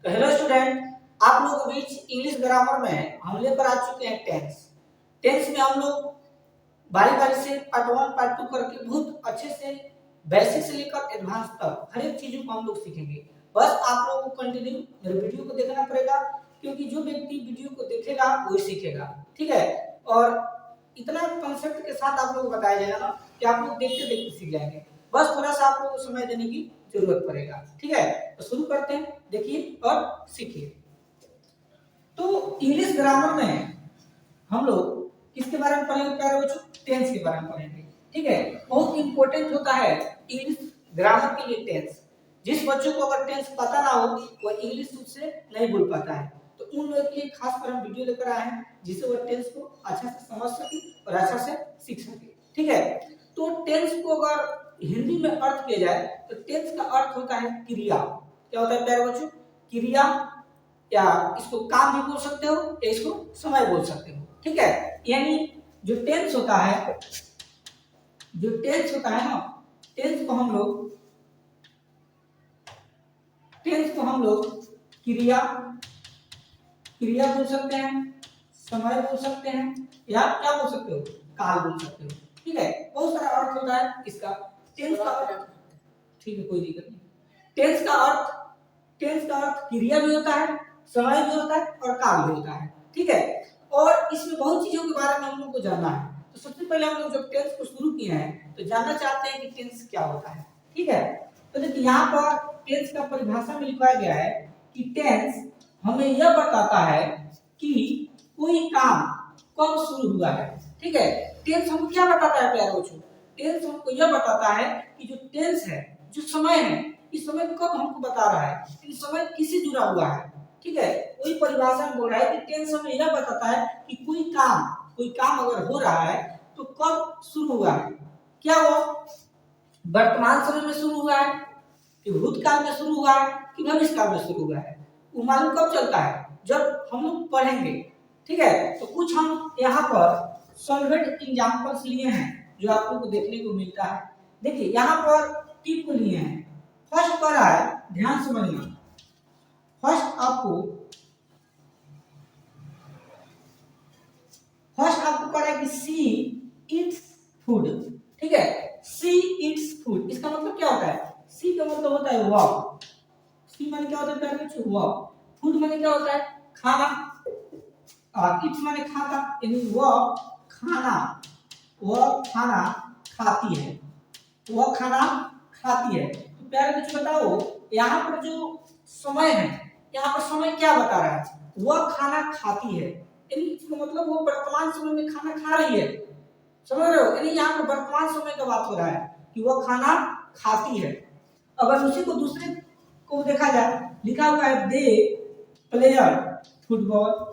तो hello student, आप लोगों के बीच इंग्लिश ग्रामर में हम लेकर आ चुके हैं टेंस। टेंस में हम लोग बारी बारी से पार्ट 1 पार्ट 2 करके बहुत अच्छे से बेसिक से लेकर एडवांस तक हर एक चीजों को हम लोग सीखेंगे। बस आप लोगों को कंटिन्यू मेरे वीडियो को देखना पड़ेगा, क्योंकि जो व्यक्ति वीडियो को देखेगा वही सीखेगा। ठीक है, और इतना कंसेप्ट के साथ आप लोगों को बताया जाएगा ना कि आप लोग देखते देखते सीख जाएंगे। बस थोड़ा सा आप लोगों को समय देने की जरूरत पड़ेगा। ठीक है, तो शुरू करते हैं, देखिए और सीखिए। तो इंग्लिश ग्रामर में हम लोग किसके बारे में पढ़ेंगे प्यारे बच्चों? टेंस के बारे में पढ़ेंगे। ठीक है, बहुत इंपॉर्टेंट होता है इंग्लिश ग्रामर के लिए टेंस। जिस बच्चों को अगर टेंस पता ना हो वो इंग्लिश ठीक से नहीं बोल पाता है, तो उन लोगों के लिए खास कर हम वीडियो लेकर आए हैं जिससे वो टेंस को अच्छा से समझ सके और अच्छा से सीख सके। ठीक है, तो टेंस को अगर हिंदी में अर्थ किया जाए तो टेंस का अर्थ होता है क्रिया। क्या होता है प्यारे बच्चों? क्रिया, या इसको काम भी बोल सकते हो या इसको समय बोल सकते हो। ठीक है, यानी जो टेंस होता है, जो टेंस होता है ना, टेंस को हम लोग क्रिया क्रिया बोल सकते हैं, समय बोल सकते हैं, या क्या बोल सकते हो? काल बोल सकते हो। ठीक है, बहुत सारा अर्थ होता है इसका। टेंस का अर्थ, ठीक है कोई दिक्कत नहीं। टेंस का अर्थ क्रिया भी होता है, समय भी होता है और काल भी होता है। ठीक है, और इसमें बहुत चीजों के बारे में हम लोग को जानना है। तो सबसे पहले हम लोग जब टेंस को शुरू किए हैं तो जानना चाहते हैं कि टेंस क्या होता है। ठीक है, तो देखिए यहाँ पर टेंस का परिभाषा में लिखा गया है कि टेंस हमें यह बताता है कि कोई काम कब शुरू हुआ है। ठीक है, टेंस हमको क्या बताता है प्यारे बच्चों? टेंस हमको यह बताता है कि जो टेंस है, जो समय है, इस समय कब हमको बता रहा है, इस समय किससे जुड़ा हुआ है। ठीक है, वही परिभाषा में बोल रहा है कि टेंस हमें यह बताता है कि कोई काम अगर हो रहा है तो कब शुरू हुआ है। क्या वो वर्तमान समय में शुरू हुआ है, कि भूतकाल में शुरू हुआ है, कि भविष्यकाल में शुरू हुआ है। वो मालूम कब चलता है? जब हम लोग पढ़ेंगे। ठीक है, तो कुछ हम यहाँ पर सॉल्वेंट एग्जांपल्स लिए हैं जो आप लोगों को देखने को मिलता है। देखिए यहाँ पर टिप लिए हैं। फर्स्ट पर है, ध्यान से समझना। फर्स्ट आपको कह रहा है कि सी इट्स फूड। ठीक है, सी इट्स फूड, इसका मतलब क्या होता है? सी का मतलब होता है वॉक। सी माने क्या होता है प्यारे बच्चों? वॉक। फूड माने क्या होता है? खाना। इट्स माने खाता, यानी वह खाना, वह खाना खाती है, वह खाना खाती है। तो प्यारे बच्चों बताओ, यहाँ पर जो समय है, यहाँ पर समय क्या बता रहा है? वह खाना खाती है, यानी इसका मतलब वो वर्तमान समय में खाना खा रही है। समझ रहे हो? यानी यहाँ पर वर्तमान समय का बात हो रहा है कि वह खाना खाती है। अगर उसी को दूसरे को देखा जाए, लिखा हुआ है they player football.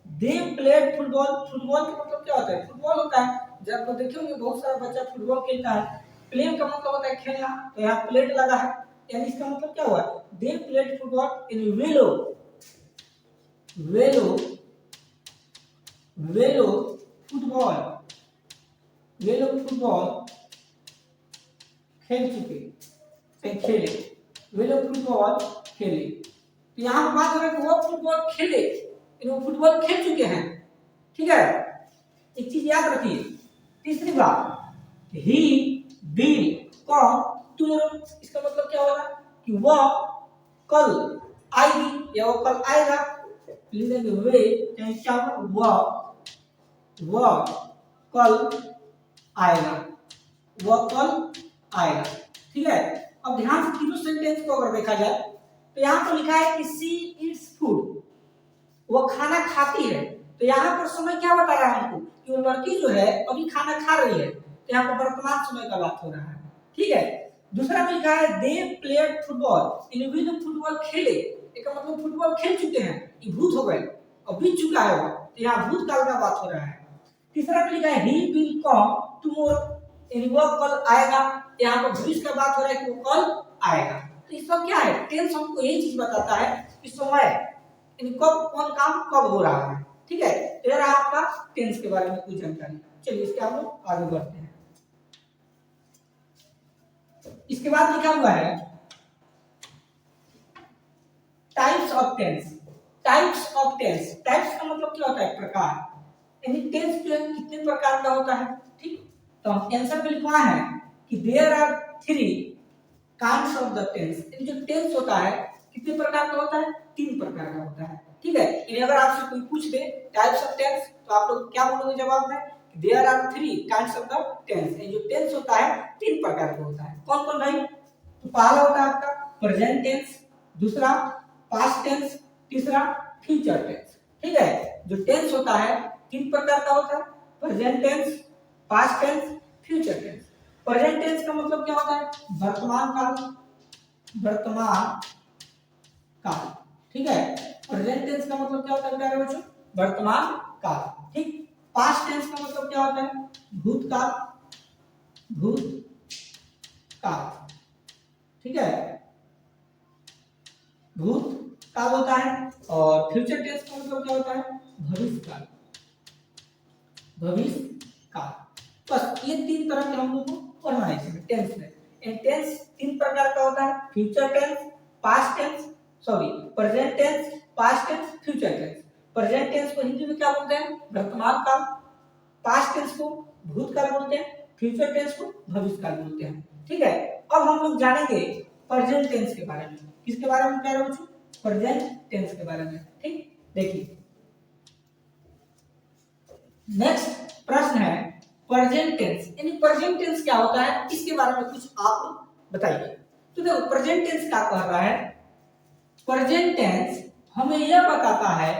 They played football. Football का मतलब क्या होता है? फुटबॉल होता है, जब तो देखे होंगे बहुत सारा बच्चा फुटबॉल खेलता है। प्ले का मतलब होता है खेलना, तो यहाँ प्लेट लगा है, यानी इसका मतलब क्या हुआ? दे प्लेड फुटबॉल इन वेलो। वेलो वेलो फुटबॉल, वेलो फुटबॉल खेल चुके, खेले, वे लोग फुटबॉल खेले। तो यहाँ पर बात हो रहा है कि वो फुटबॉल खेले, वो फुटबॉल खेल चुके हैं। ठीक है, एक चीज याद रखिए। तीसरी बात, ही विल कम टुमारो, इसका मतलब क्या होगा? कि वह कल आएगी या वो कल आएगा। लिखेंगे वे, क्या वह कल आएगा, वह कल आएगा। ठीक है, अब ध्यान से तीनों सेंटेंस को अगर देखा जाए तो यहाँ पर लिखा है कि सी इट्स फूड, वो खाना खाती है। तो यहाँ पर समय क्या बता रहा है हमको? कि वो लड़की जो है अभी खाना खा रही है, तो यहाँ पर वर्तमान समय का बात हो रहा है। ठीक है, दूसरा में लिखा है दे प्लेड फुटबॉल, इन भी लोग फुटबॉल खेले, इसका मतलब फुटबॉल खेल चुके हैं, ये भूत हो गए और बीत चुका है वो, तो यहाँ भूतकाल का बात हो रहा है। तीसरा में लिखा है ही विल कम टुमारो, यानी वो कल आएगा, यहाँ पर भविष्य का बात हो रहा है कि वो कल आएगा। तो इसका क्या है? टेंस हमको यही चीज बताता है कि समय, यानी कब कौन काम कब हो रहा है। ठीक है, तो ये रहा आपका टेंस के बारे में कुछ जानकारी। चलिए इसके हम लोग आगे बढ़ते हैं। इसके बाद लिखा हुआ है types of tense, types of tense, types का मतलब क्या होता है, प्रकार, यानी टेंस जो है कितने प्रकार का होता है। ठीक, तो हम आंसर में लिखवा है कि there are 3 kinds of the tense, यानी जो टेंस होता है कितने प्रकार का होता है, 3 प्रकार का होता है। ठीक है, यानी अगर आपसे कोई पूछ दे टाइप्स ऑफ टेंस तो आप लोग क्या बोलोगे जवाब में, there are 3 kinds of the tense, यानी जो टेंस होता है 3 प्रकार का होता है। कौन कौन भाई, तो पहला होता है आपका प्रेजेंट टेंस, दूसरा पास्ट टेंस, तीसरा फ्यूचर टेंस। ठीक है, जो टेंस होता है 3 प्रकार का होता है, present tense, past tense, future tense. Present tense का मतलब क्या होता है, वर्तमान काल, वर्तमान काल। ठीक है, प्रेजेंट टेंस का मतलब क्या होता है प्यारे बच्चों, वर्तमान काल। ठीक, पास्ट टेंस का मतलब क्या होता है, भूतकाल, भूतकाल। ठीक है, भूतकाल होता है। और फ्यूचर टेंस का मतलब क्या होता है, भविष्यकाल, भविष्यकाल। बस ये 3 तरह के हम लोग को पढ़ना है इसमें टेंस में। टेंस 3 प्रकार का होता है, future tense, past tense, sorry present tense, past tense, future tense. Present tense को हिंदी में क्या बोलते हैं, वर्तमान काल, पास्ट टेंस को भूतकाल बोलते हैं, फ्यूचर टेंस को भविष्यकाल बोलते हैं। ठीक है, अब हम लोग जानेंगे प्रेजेंट टेंस के बारे में। किसके बारे में कह रहा हूं, प्रेजेंट टेंस के बारे में। ठीक, देखिए नेक्स्ट प्रश्न है प्रेजेंट टेंस, यानी प्रेजेंट टेंस क्या होता है, इसके बारे में कुछ आप बताइए। तो देखो प्रेजेंट टेंस क्या कह रहा है, प्रेजेंट टेंस हमें यह बताता है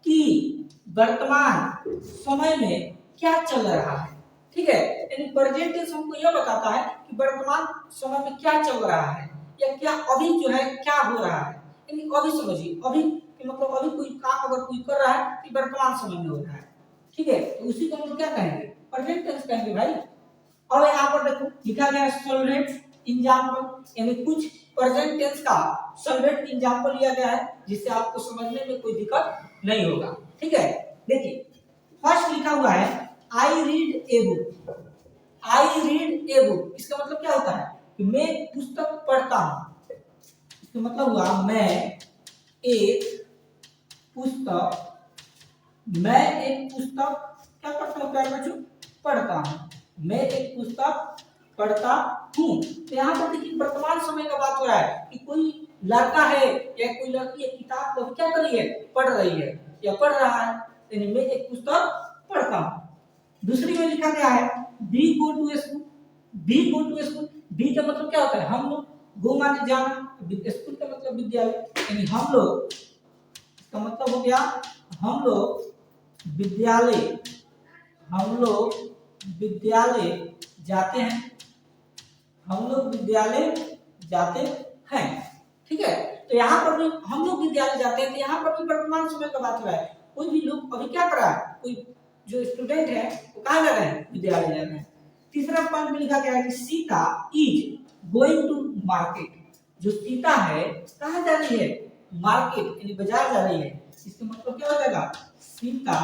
कि वर्तमान समय में क्या चल रहा है। ठीक है, यानी प्रेजेंट टेंस हमको यह बताता है कि वर्तमान समय में क्या चल रहा है, या क्या अभी जो है क्या हो रहा है। यानी अभी समझिए, अभी कि मतलब अभी कोई काम अगर कोई कर रहा है तो वर्तमान समय में हो रहा है। ठीक है, तो उसी को हम लोग क्या कहेंगे, प्रेजेंट टेंस कहेंगे भाई। अब यहाँ पर देखो लिखा गया है सॉल्वेंट एग्जांपल, यानी कुछ प्रेजेंट टेंस का सॉल्वेंट एग्जांपल लिया गया है जिससे आपको समझने में कोई दिक्कत नहीं होगा। ठीक है, देखिए फर्स्ट लिखा हुआ है I read a book, I read a book, इसका मतलब क्या होता है कि मैं पुस्तक पढ़ता हूं। इसका मतलब हुआ मैं एक पुस्तक, मैं एक पुस्तक क्या करता हूँ प्यारे बच्चों, पढ़ता हूँ, मैं एक पुस्तक पढ़ता हूँ। तो यहाँ पर देखिए वर्तमान समय का बात हो रहा है कि कोई लड़का है या कोई लड़की एक किताब को क्या कर रही है, पढ़ रही है या पढ़ रहा है, यानी मैं एक पुस्तक पढ़ता हूँ। दूसरी में लिखा गया है we go to school, we go to school, we का मतलब क्या होता है, हम लोग, गो माने जाना, स्कूल का मतलब विद्यालय, यानी हम लोग, इसका मतलब हो गया हम लोग विद्यालय, हम लोग विद्यालय जाते हैं, हम लोग विद्यालय जाते हैं। ठीक है, तो यहाँ पर भी हम लोग विद्यालय जाते हैं, तो यहाँ पर भी वर्तमान समय का बात हो रहा है। कोई भी लोग अभी क्या कर रहा है, कोई जो स्टूडेंट है वो कहाँ जा रहे हैं, विद्यालय जा रहे हैं। तीसरा पॉइंट में लिखा गया है कि Sita is going to market, जो सीता है कहाँ जा रही है, मार्केट यानी बाजार जा रही है। इसका मतलब क्या हो जाएगा, सीता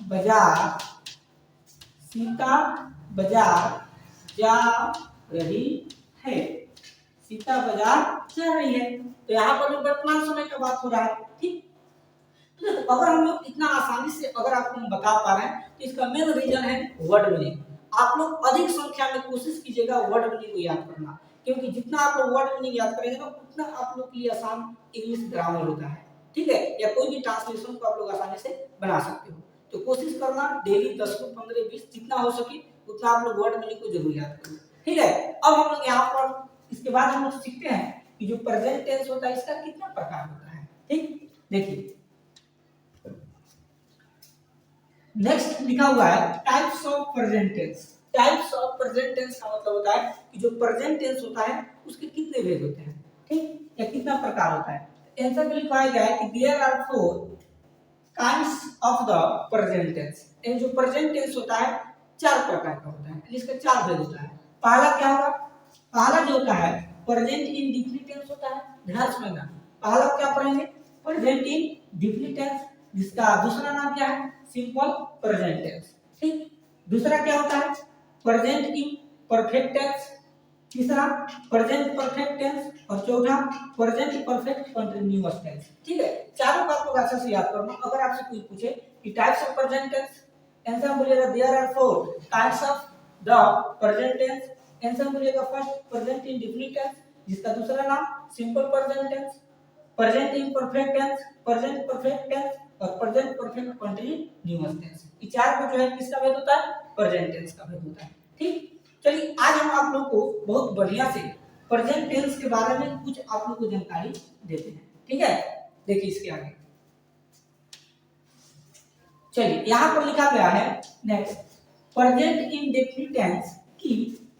बाजार, सीता बाजार जा रही है, सीता बाजार जा रही है। तो यहाँ पर वर्तमान समय का बात हो रहा है। ठीक, तो अगर हम लोग इतना आसानी से अगर आपको हम बता पा रहे हैं तो इसका मेन रीजन है वर्ड मीनिंग। आप लोग अधिक संख्या में कोशिश कीजिएगा वर्ड मीनिंग को याद करना, क्योंकि जितना आप लोग वर्ड मीनिंग याद करेंगे ना उतना आप लोग के लिए आसान इंग्लिश ग्रामर होता है। ठीक है, या कोई भी ट्रांसलेशन को आप लोग आसानी से बना सकते हो। तो कोशिश करना डेली 10 को 15 20 जितना हो सके उतना आप लोग वर्ड मीनिंग को जरूर याद करो। ठीक है, अब हम लोग यहाँ पर इसके बाद हम लोग सीखते हैं कि जो प्रेजेंट टेंस होता है इसका कितना प्रकार होता है। ठीक, देखिए नेक्स्ट लिखा हुआ है types of present tense. Types of present tense का मतलब होता है कि जो प्रेजेंट टेंस होता है उसके कितने भेद होते हैं, ठीक, या कितना प्रकार होता है। आंसर में लिखवाया गया है कि there are 4 kinds of the present tense, यानी जो प्रेजेंट टेंस होता है 4 प्रकार का होता है, इसका 4 भेद होता है। पहला क्या होगा, पहला जो होता है प्रेजेंट इंडेफिनिट टेंस होता है, ध्यान से सुनना। पहला क्या पढ़ेंगे, प्रेजेंट इंडेफिनिट टेंस, जिसका दूसरा नाम क्या है, सिंपल प्रेजेंट टेंस। ठीक, दूसरा क्या होता है प्रेजेंट इन परफेक्ट टेंस, तीसरा प्रेजेंट परफेक्ट टेंस और चौथा प्रेजेंट परफेक्ट कंटीन्यूअस टेंस। ठीक है, चारों को आप लोग अच्छे से याद करना। अगर आपसे कोई पूछे कि types of present tense, answer बोलिएगा there are 4 types of the present tense. Answer बोलिएगा फर्स्ट प्रेजेंट इंडेफिनिट टेंस, जिसका दूसरा नाम simple present tense, present imperfect tense, present perfect tense और प्रेजेंट परफेक्ट कंटीन्यूअस टेंस। ये चार को जो है किसका भेद होता है? प्रेजेंट टेंस का भेद होता है। ठीक, चलिए आज हम आप लोग को बहुत बढ़िया से प्रेजेंट टेंस के बारे में कुछ आप लोग को जानकारी देते हैं। ठीक है, देखिए इसके आगे चलिए यहाँ पर लिखा गया है नेक्स्ट प्रेजेंट इंडेफिनिट टेंस की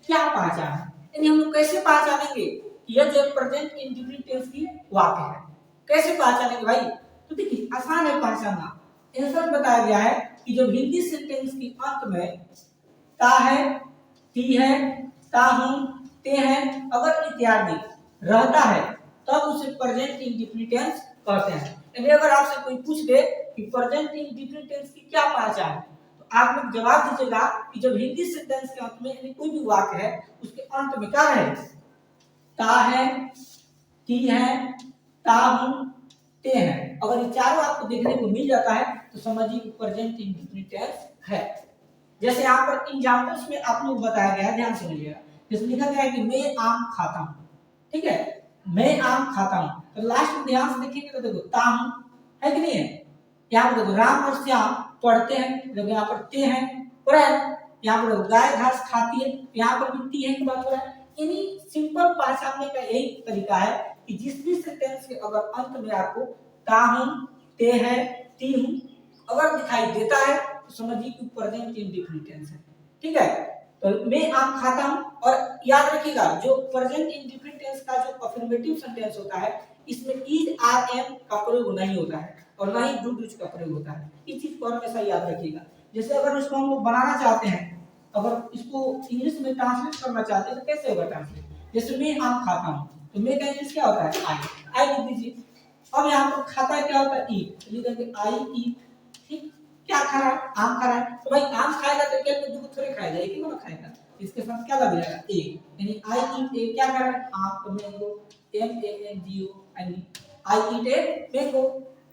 क्या पहचान है, यानी हम लोग कैसे पहचानेंगे यह जो प्रेजेंट इंडेफिनिट टेंस की वाक्य है, कैसे पहचानेंगे भाई? तो देखिए आसान है पहचानना। आंसर बताया गया है कि जब हिंदी सेंटेंस के अंत में ता है, ती है, ता हूं, ते हैं अगर इत्यादि रहता है तब उसे प्रेजेंट इंडेफिनिट टेंस कहते हैं। यानी अगर आपसे कोई पूछ दे कि प्रेजेंट इंडेफिनिट टेंस की क्या पहचान है, तो आप लोग जवाब दीजिएगा कि जब हिंदी सेंटेंस के अंत में यानी कोई भी वाक्य है उसके अंत में क्या है? ता है, ती है, ता हूं, ते हैं। अगर ये चारों आपको देखने को मिल जाता है तो समझिए कि प्रेजेंट इंडेफिनिट टेंस है। जैसे यहाँ पर एग्जांपल्स में आप लोग बताया गया है, ध्यान से समझिएगा। जैसे लिखा गया है कि मैं आम खाता हूँ, ठीक है, मैं आम खाता हूँ, तो लास्ट में ध्यान से देखिएगा तो देखो ता हूँ है कि नहीं है। यहाँ पर देखो राम और श्याम पढ़ते हैं, देखो यहाँ पर ते हैं, यहाँ पर गाय घास खाती है, यहाँ पर भी ती है की बात हो रहा है। यानी सिंपल पहचानने का यही तरीका है कि जिस भी सेंटेंस के अगर अंत में आपको ता हूं, ते है, ती हूं अगर दिखाई देता है तो समझिए कि प्रेजेंट इंडेफिनिट टेंस है। ठीक है, तो मैं आम खाता हूं। और याद रखिएगा जो प्रेजेंट इंडेफिनिट टेंस का जो अफर्मेटिव सेंटेंस होता है इसमें इज आर एम का प्रयोग नहीं होता है और ना ही डू डूज का प्रयोग होता है। इस चीज को हमेशा याद रखिएगा। जैसे अगर उसको हम लोग बनाना चाहते हैं, अगर इसको इंग्लिश में ट्रांसलेट करना चाहते हैं तो कैसे होगा ट्रांसलेट? जैसे मैं आम खाता हूं तो मैं का इंग्लिश क्या होता है? आई लिख दीजिए। अब यहाँ पर खाता क्या होता है? ईट, लिख देंगे आई ईट। ठीक, क्या खा रहा है? आम खा रहा है। तो भाई आम खाएगा तो क्या में दो थोड़े खाएगा, एक ही ना खाएगा, इसके साथ क्या लग जाएगा? एक, यानी आई ईट ए क्या कर रहा है? आम, तो mango, M A N G O, यानी आई ईट ए मैंगो,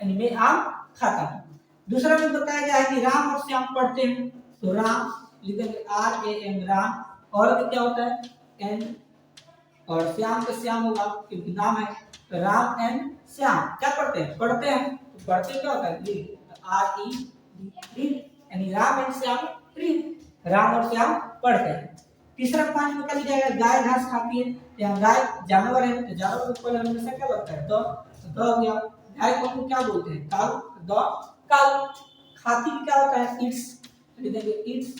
यानी मैं आम खाता हूं। दूसरा में बताया गया है कि राम और श्याम पढ़ते हैं, तो राम लिख देंगे आर ए एम राम, और क्या होता है? एन, और श्याम का श्याम होगा क्योंकि नाम है, तो राम एंड श्याम क्या पढ़ते हैं? पढ़ते हैं। तो पढ़ते क्या होता है? रीड, आर ई रीड, यानी राम एंड श्याम रीड, राम और श्याम पढ़ते हैं। तीसरा पॉइंट में क्या लिखा है? गाय घास खाती है, या गाय जानवर है तो जानवर को पहले हमेशा क्या लगता है? द हो गया। गाय को हम क्या बोलते हैं? काऊ, द काऊ। खाती क्या होता है? ईट्स, लिख देंगे ईट्स,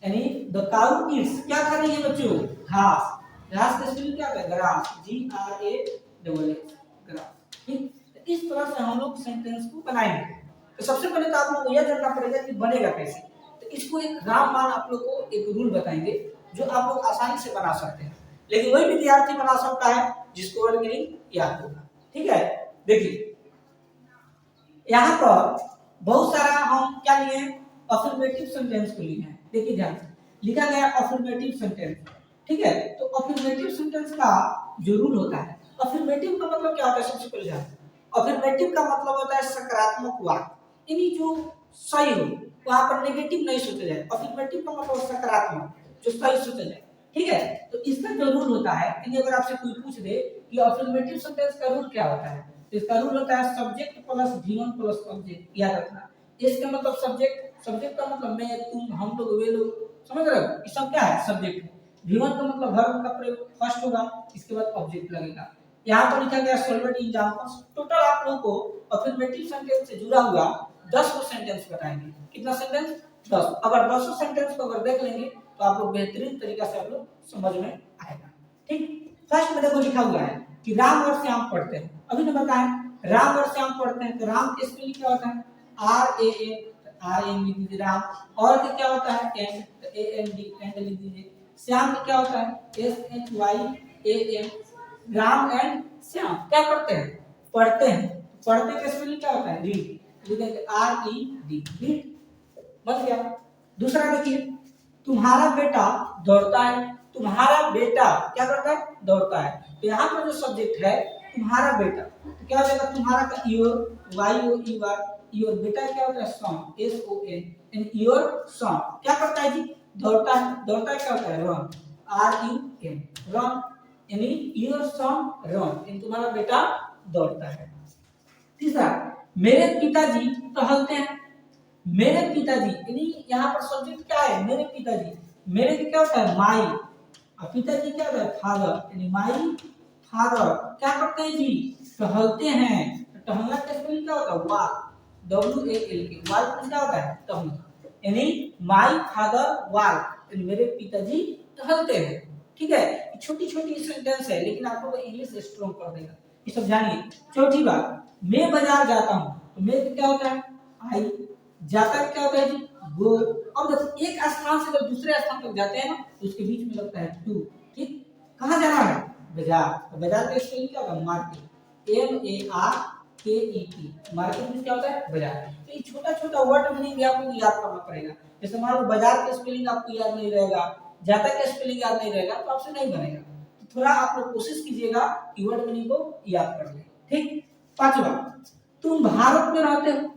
यानी द काऊ ईट्स, क्या खा रही है बच्चों? घास। घास का स्पेलिंग क्या है? Grass, G R A double S, grass. ठीक, तो इस तरह से हम लोग सेंटेंस को बनाएंगे। तो सबसे पहले तो आप लोगों को यह जानना पड़ेगा कि बनेगा कैसे। तो इसको एक रामबाण आप लोग को एक रूल बताएंगे जो आप लोग आसानी से बना सकते हैं, लेकिन वही विद्यार्थी बना सकता है जिसको वर्ड मीनिंग याद होगा। ठीक है, देखिए यहाँ पर बहुत सारा हम क्या लिए हैं? अफर्मेटिव सेंटेंस को लिए हैं। देखिए ध्यान से लिखा गया अफर्मेटिव सेंटेंस। ठीक है, तो अफर्मेटिव सेंटेंस का जो रूल होता है, अफर्मेटिव का मतलब क्या होता है? सबसे पहले जानते हैं, अफर्मेटिव का मतलब होता है सकारात्मक वाक्य, यानी जो सही हो, वहां पर नेगेटिव नहीं सोचा जाए। अफर्मेटिव का मतलब सकारात्मक, जो सही सोचा जाए। ठीक है, तो इसका जो रूल होता है, यानी अगर आपसे कोई पूछ दे कि अफर्मेटिव सेंटेंस का रूल क्या होता है, तो इसका रूल होता है subject plus V1 plus object. याद रखना, इसका मतलब सब्जेक्ट, सब्जेक्ट का मतलब मैं, तुम, हम लोग, वे लोग, समझ रहे हो? ये सब क्या है? सब्जेक्ट। V1 का मतलब वर्ब का प्रयोग फर्स्ट होगा, इसके बाद ऑब्जेक्ट लगेगा। यहाँ पर लिखा गया सॉल्वेंट एग्जांपल्स। टोटल आप लोगों को अफर्मेटिव सेंटेंस से जुड़ा हुआ 10 को सेंटेंस बताएंगे। कितना सेंटेंस? 10। अगर 10 सेंटेंस को अगर देख लेंगे तो आप लोग बेहतरीन तरीका से आप लोग समझ में आएगा। ठीक, फर्स्ट में देखो लिखा हुआ है कि राम और श्याम पढ़ते हैं। अभी ने बताया राम और श्याम पढ़ते हैं, तो राम के स्पेलिंग क्या होता है? R A M, R M लिख दीजिए राम। और क्या होता है? एन, तो ए एन डी, एंड लिख दीजिए। श्याम क्या होता है? S H Y A M, Ram and Shyam क्या पढ़ते हैं? पढ़ते हैं। पढ़ते के स्पेलिंग क्या होता है? रीड, लिख देंगे आर ई डी, रीड। बन गया। दूसरा देखिए, तुम्हारा बेटा दौड़ता है, तुम्हारा बेटा क्या करता है, दौड़ता है। तो यहाँ पर जो सब्जेक्ट है तुम्हारा बेटा, तो क्या हो जाएगा तुम्हारा का your, Y O E Y, your बेटा क्या होता है son, S O N, and your son क्या करता है जी, दौड़ता है। दौड़ता है क्या होता है run, R U N, run, यानी योर सन रन, यानी तुम्हारा बेटा दौड़ता है। तीसरा, मेरे पिताजी टहलते हैं। मेरे पिताजी यानी यहाँ पर सब्जेक्ट क्या है, मेरे पिताजी। मेरे क्या होता है माई, और पिताजी क्या होता है फादर, यानी माई फादर क्या करते हैं जी, टहलते हैं। टहलना का स्पेलिंग क्या होता है वॉक, डब्ल्यू ए एल के, वॉक क्या होता है टहलना, यानी माई फादर वॉक, यानी मेरे पिताजी टहलते हैं। ठीक है, छोटी छोटी सेंटेंस है लेकिन आपको वो इंग्लिश स्ट्रॉन्ग कर देगा, ये सब जानिए। चौथी बात, मैं बाजार जाता हूँ, तो मैं क्या होता है आई, जाता क्या होता है जी गो। अब देखो एक स्थान से जब दूसरे स्थान तक जाते हैं ना तो उसके बीच में लगता है टू। ठीक, कहाँ जाना है, बाजार। तो बाजार का स्पेलिंग क्या होगा मार्केट, एम ए आर के ई टी, मार्केट में क्या होता है बाजार। तो ये छोटा छोटा वर्ड मीनिंग भी आपको याद करना पड़ेगा। जैसे मान लो बाजार का स्पेलिंग आपको याद नहीं रहेगा, जाता का स्पेलिंग याद नहीं रहेगा तो आपसे नहीं बनेगा। तो थोड़ा आप लोग कोशिश कीजिएगा कि वर्ड मीनिंग को याद कर ले। ठीक, पांचवा, तुम भारत में रहते हो।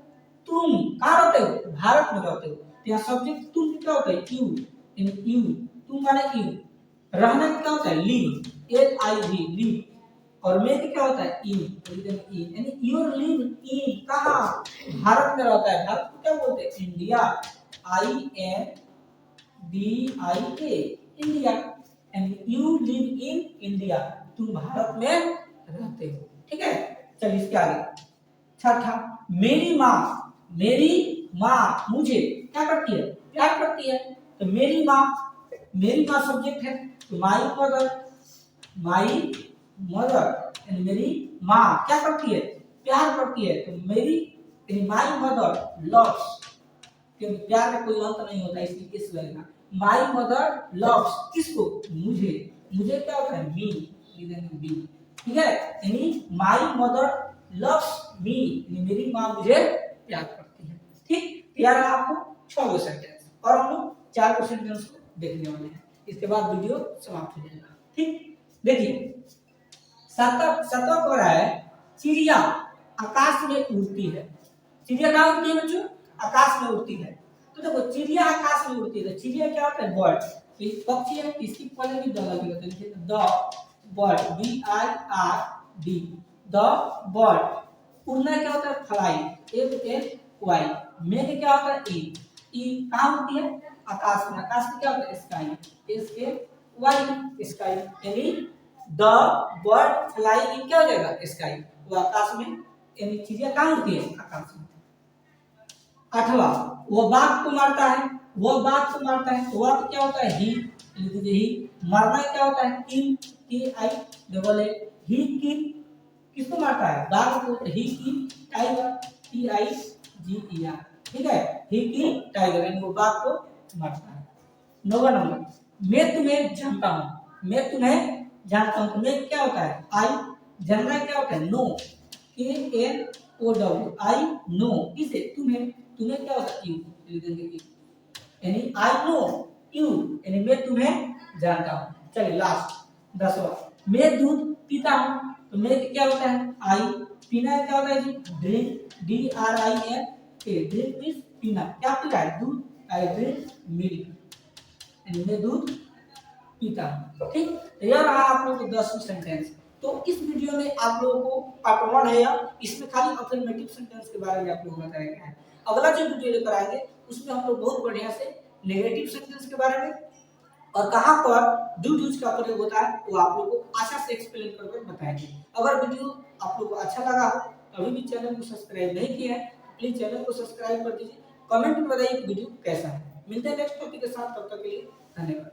तुम कहाँ रहते हो, भारत में रहते हो। तो यहाँ सब्जेक्ट तुम क्या होता है यू, यानी यू, तुम माने यू। रहना क्या होता है live, L I V, live. और में क्या होता है इन, यानी योर लिव इन, कहाँ भारत में रहता है। भारत को क्या बोलते हैं India, I N D I A, India, and you live in India, तुम भारत में रहते हो। ठीक है, चलिए इसके आगे। छठा, मेरी माँ, मेरी माँ मुझे क्या करती है, प्यार करती है। तो मेरी माँ, मेरी माँ सब्जेक्ट है, तो माई मदर, माई मदर, यानी मेरी माँ क्या करती है, प्यार करती है। तो मेरी यानी माई मदर लव्स, क्योंकि प्यार का कोई अंत नहीं होता इसलिए इस लगेगा। माई मदर लव्स किसको, मुझे। मुझे क्या होता है मी, बी। ठीक है, यानी माई मदर लव्स मी, यानी मेरी माँ मुझे प्यार करती है। ठीक, प्यार आपको 6 सेंटेंस और हम लोग 4 सेंटेंस को देखने वाले हैं, इसके बाद वीडियो समाप्त हो जाएगा। ठीक, देखिए सातवां कह रहा है चिड़िया आकाश में उड़ती है। चिड़िया कहाँ उड़ती है बच्चों, आकाश में उड़ती है। तो देखो चिड़िया आकाश में उड़ती है, तो चिड़िया क्या होता है बर्ड, पक्षी है, इसकी पहले भी द लगी होती है, the bird, B I R D, the bird. उड़ना क्या होता है फ्लाई, एफ एल वाई। मेघ क्या होता है ई कहाँ उड़ती है आकाश में, आकाश में क्या होता है sky, S A Y, sky, यानी द बर्ड फ्लाई इन क्या हो जाएगा स्काई, वो आकाश में, यानी चिड़िया कहाँ उड़ती है आकाश में। आठवां, वो बाघ को मारता है, वो बाघ को मारता है। वो क्या होता है ही, लिख दीजिए ही। मारना क्या होता है किल, के आई डबल ए, ही किल किसको मारता है बाघ को, he kill tiger, T I G E R. ठीक है, ही किल टाइगर, यानी वो बाघ को मारता है। 9वां नंबर, मैं तुम्हें जानता हूँ, मैं तुम्हें जानता हूँ। तो मैं क्या होता है आई, जानना क्या होता है no, K N O W, I know, किसे तुम्हें, तुम्हें क्या होता है यू, लिख देंगे यू, यानी आई नो यू, यानी मैं तुम्हें जानता हूँ। चलिए लास्ट 10वां, मैं दूध पीता हूँ। तो मैं क्या होता है आई, पीना क्या होता है जी drink, D R I N K, drink means पीना, क्या पी रहा है दूध, आई ड्रिंक मिल्क, यानी मैं दूध पीता हूँ। ठीक, तो यह रहा आप लोगों को 10 सेंटेंस। तो इस वीडियो में आप लोगों को पार्ट 1 है या इसमें खाली अफर्मेटिव सेंटेंस के बारे में आप लोगों को बताया गया है। अगला जो वीडियो लेकर आएंगे उसमें हम लोग बहुत बढ़िया से नेगेटिव सेंटेंस के बारे में और कहां पर डू डूज का प्रयोग होता है वो आप लोगों को आशा से एक्सप्लेन करके बताएंगे। अगर वीडियो आप लोगों को अच्छा लगा हो, अभी भी चैनल को सब्सक्राइब नहीं किया है प्लीज चैनल को सब्सक्राइब कर दीजिए। कमेंट में बताइए वीडियो कैसा है। मिलते हैं नेक्स्ट टॉपिक के साथ, तब तक के लिए धन्यवाद।